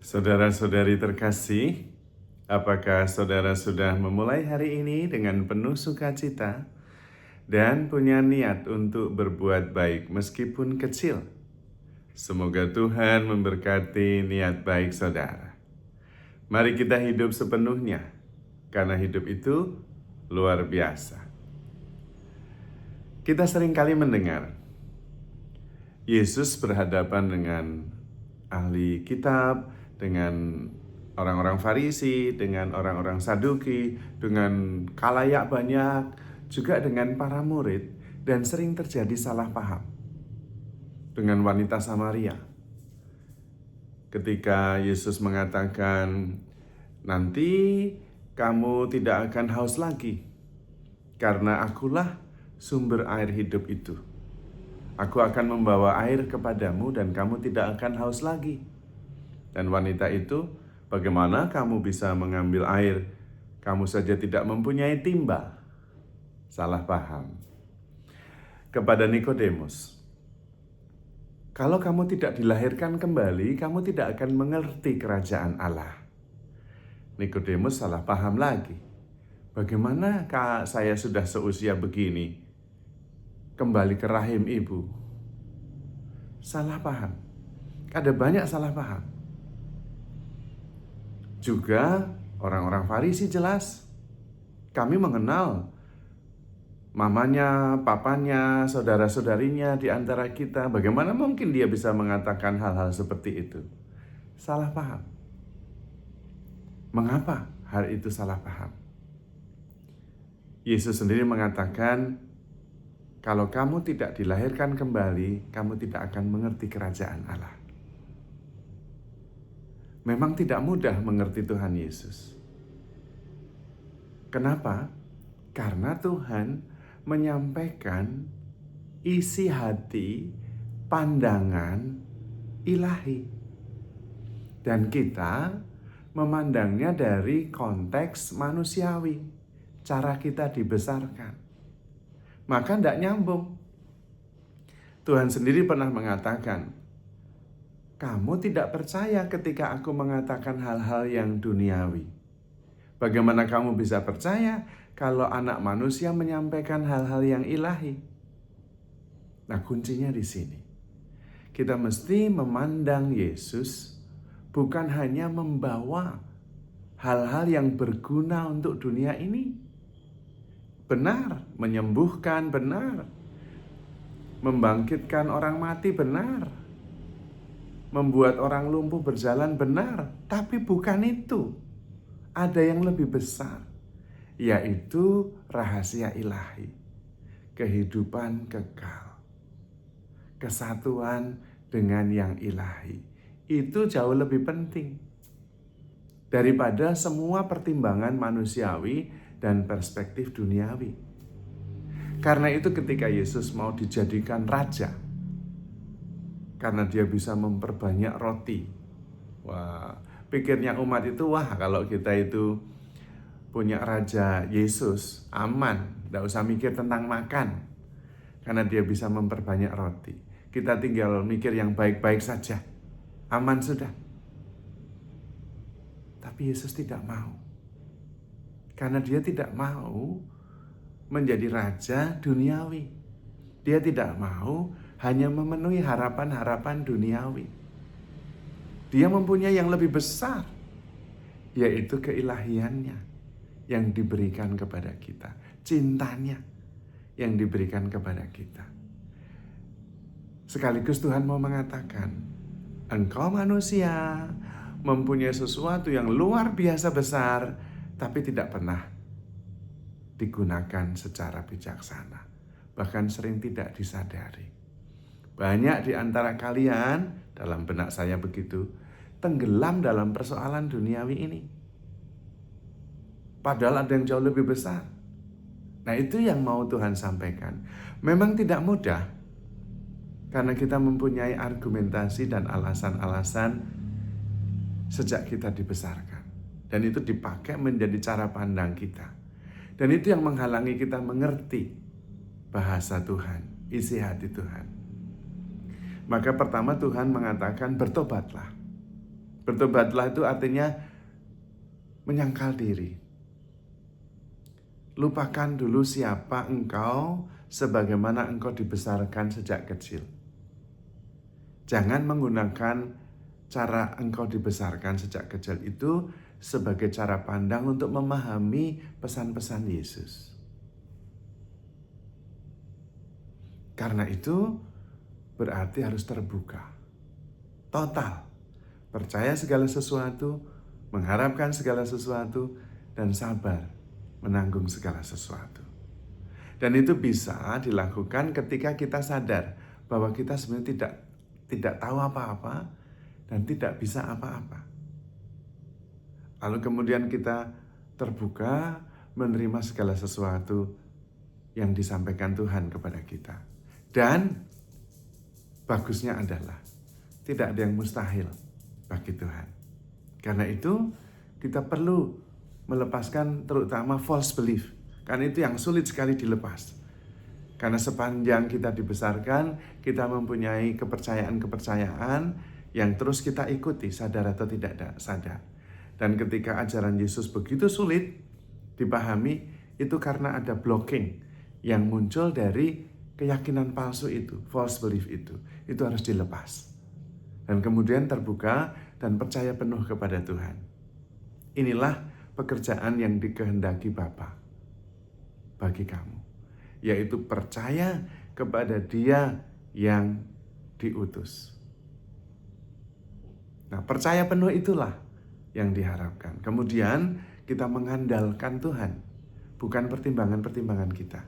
Saudara-saudari terkasih, apakah saudara sudah memulai hari ini dengan penuh sukacita dan punya niat untuk berbuat baik meskipun kecil? Semoga Tuhan memberkati niat baik saudara. Mari kita hidup sepenuhnya, karena hidup itu luar biasa. Kita seringkali mendengar Yesus berhadapan dengan ahli kitab, dengan orang-orang Farisi, dengan orang-orang Saduki, dengan khalayak banyak, juga dengan para murid, dan sering terjadi salah paham dengan wanita Samaria. Ketika Yesus mengatakan, nanti kamu tidak akan haus lagi, karena akulah sumber air hidup itu. Aku akan membawa air kepadamu dan kamu tidak akan haus lagi. Dan wanita itu, bagaimana kamu bisa mengambil air? Kamu saja tidak mempunyai timba. Salah paham. Kepada Nikodemus, kalau kamu tidak dilahirkan kembali, kamu tidak akan mengerti kerajaan Allah. Nikodemus salah paham lagi. Bagaimana saya sudah seusia begini, kembali ke rahim ibu? Salah paham. Ada banyak salah paham. Juga orang-orang Farisi jelas, kami mengenal mamanya, papanya, saudara-saudarinya di antara kita. Bagaimana mungkin dia bisa mengatakan hal-hal seperti itu? Salah paham. Mengapa hal itu salah paham? Yesus sendiri mengatakan, kalau kamu tidak dilahirkan kembali, kamu tidak akan mengerti kerajaan Allah. Memang tidak mudah mengerti Tuhan Yesus. Kenapa? Karena Tuhan menyampaikan isi hati, pandangan ilahi. Dan kita memandangnya dari konteks manusiawi, cara kita dibesarkan. Maka tidak nyambung. Tuhan sendiri pernah mengatakan, kamu tidak percaya ketika aku mengatakan hal-hal yang duniawi. Bagaimana kamu bisa percaya kalau anak manusia menyampaikan hal-hal yang ilahi? Nah, kuncinya di sini. Kita mesti memandang Yesus bukan hanya membawa hal-hal yang berguna untuk dunia ini. Benar, menyembuhkan benar. Membangkitkan orang mati benar. Membuat orang lumpuh berjalan benar, tapi bukan itu. Ada yang lebih besar, yaitu rahasia ilahi, kehidupan kekal, kesatuan dengan yang ilahi. Itu jauh lebih penting daripada semua pertimbangan manusiawi dan perspektif duniawi. Karena itu ketika Yesus mau dijadikan raja, karena dia bisa memperbanyak roti. Wah, pikirnya umat itu, wah kalau kita itu punya raja Yesus, aman. Tidak usah mikir tentang makan. Karena dia bisa memperbanyak roti. Kita tinggal mikir yang baik-baik saja. Aman sudah. Tapi Yesus tidak mau. Karena dia tidak mau menjadi raja duniawi. Dia tidak mau hanya memenuhi harapan-harapan duniawi. Dia mempunyai yang lebih besar, yaitu keilahiannya yang diberikan kepada kita, cintanya yang diberikan kepada kita. Sekaligus Tuhan mau mengatakan, engkau manusia mempunyai sesuatu yang luar biasa besar, tapi tidak pernah digunakan secara bijaksana, bahkan sering tidak disadari. Banyak di antara kalian, dalam benak saya begitu, tenggelam dalam persoalan duniawi ini. Padahal ada yang jauh lebih besar. Nah, itu yang mau Tuhan sampaikan. Memang tidak mudah, karena kita mempunyai argumentasi dan alasan-alasan sejak kita dibesarkan. Dan itu dipakai menjadi cara pandang kita. Dan itu yang menghalangi kita mengerti bahasa Tuhan, isi hati Tuhan. Maka pertama Tuhan mengatakan bertobatlah. Bertobatlah itu artinya menyangkal diri. Lupakan dulu siapa engkau sebagaimana engkau dibesarkan sejak kecil. Jangan menggunakan cara engkau dibesarkan sejak kecil itu sebagai cara pandang untuk memahami pesan-pesan Yesus. Karena itu berarti harus terbuka, total, percaya segala sesuatu, mengharapkan segala sesuatu, dan sabar menanggung segala sesuatu. Dan itu bisa dilakukan ketika kita sadar bahwa kita sebenarnya tidak tahu apa-apa dan tidak bisa apa-apa. Lalu kemudian kita terbuka menerima segala sesuatu yang disampaikan Tuhan kepada kita. Dan bagusnya adalah tidak ada yang mustahil bagi Tuhan. Karena itu kita perlu melepaskan terutama false belief. Karena itu yang sulit sekali dilepas. Karena sepanjang kita dibesarkan, kita mempunyai kepercayaan-kepercayaan yang terus kita ikuti, sadar atau tidak sadar. Dan ketika ajaran Yesus begitu sulit dipahami, itu karena ada blocking yang muncul dari keyakinan palsu itu, false belief itu. Itu harus dilepas. Dan kemudian terbuka dan percaya penuh kepada Tuhan. Inilah pekerjaan yang dikehendaki Bapa bagi kamu, yaitu percaya kepada Dia yang diutus. Nah, percaya penuh itulah yang diharapkan. Kemudian kita mengandalkan Tuhan, bukan pertimbangan-pertimbangan kita.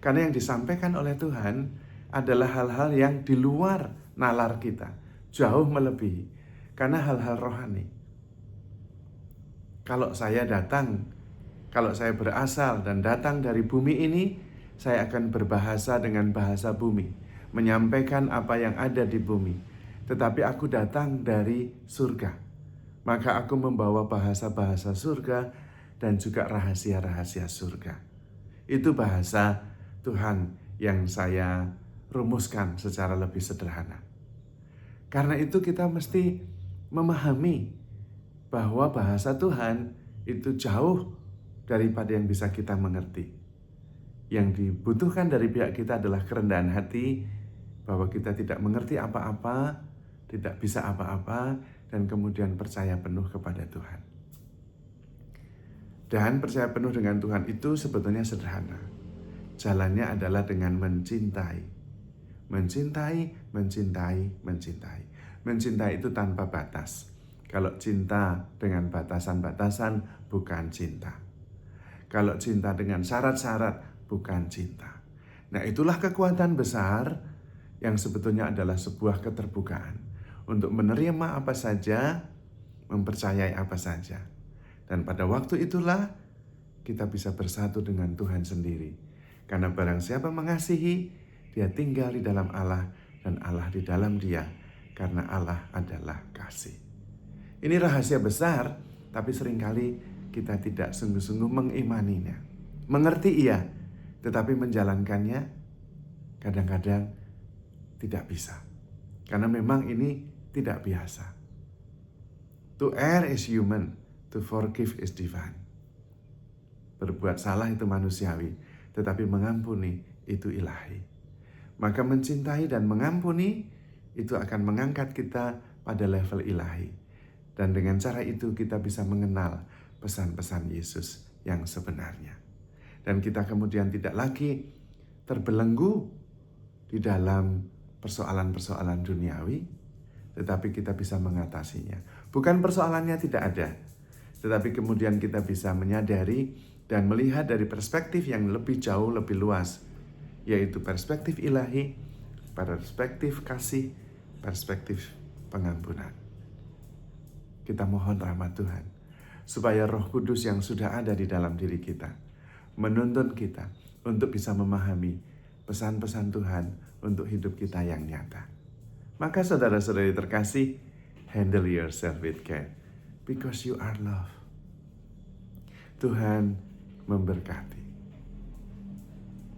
Karena yang disampaikan oleh Tuhan adalah hal-hal yang di luar nalar kita, jauh melebihi. Karena hal-hal rohani. Kalau saya berasal dan datang dari bumi ini, saya akan berbahasa dengan bahasa bumi, menyampaikan apa yang ada di bumi. Tetapi aku datang dari surga, maka aku membawa bahasa-bahasa surga dan juga rahasia-rahasia surga. Itu bahasa Tuhan yang saya rumuskan secara lebih sederhana. Karena itu kita mesti memahami bahwa bahasa Tuhan itu jauh daripada yang bisa kita mengerti. Yang dibutuhkan dari pihak kita adalah kerendahan hati, bahwa kita tidak mengerti apa-apa, tidak bisa apa-apa, dan kemudian percaya penuh kepada Tuhan. Dan percaya penuh dengan Tuhan itu sebetulnya sederhana. Jalannya adalah dengan mencintai. Mencintai, mencintai, mencintai. Mencintai itu tanpa batas. Kalau cinta dengan batasan-batasan, bukan cinta. Kalau cinta dengan syarat-syarat, bukan cinta. Nah, itulah kekuatan besar yang sebetulnya adalah sebuah keterbukaan untuk menerima apa saja, mempercayai apa saja. Dan pada waktu itulah kita bisa bersatu dengan Tuhan sendiri. Karena barang siapa mengasihi, dia tinggal di dalam Allah dan Allah di dalam dia, karena Allah adalah kasih. Ini rahasia besar, tapi seringkali kita tidak sungguh-sungguh mengimaninya. Mengerti iya, tetapi menjalankannya kadang-kadang tidak bisa. Karena memang ini tidak biasa. To err is human, to forgive is divine. Berbuat salah itu manusiawi, tetapi mengampuni itu ilahi. Maka mencintai dan mengampuni itu akan mengangkat kita pada level ilahi. Dan dengan cara itu kita bisa mengenal pesan-pesan Yesus yang sebenarnya. Dan kita kemudian tidak lagi terbelenggu di dalam persoalan-persoalan duniawi, tetapi kita bisa mengatasinya. Bukan persoalannya tidak ada, tetapi kemudian kita bisa menyadari dan melihat dari perspektif yang lebih jauh, lebih luas, yaitu perspektif ilahi, perspektif kasih, perspektif pengampunan. Kita mohon rahmat Tuhan, supaya Roh Kudus yang sudah ada di dalam diri kita, menuntun kita untuk bisa memahami pesan-pesan Tuhan untuk hidup kita yang nyata. Maka saudara-saudari terkasih, handle yourself with care, because you are love. Tuhan memberkati.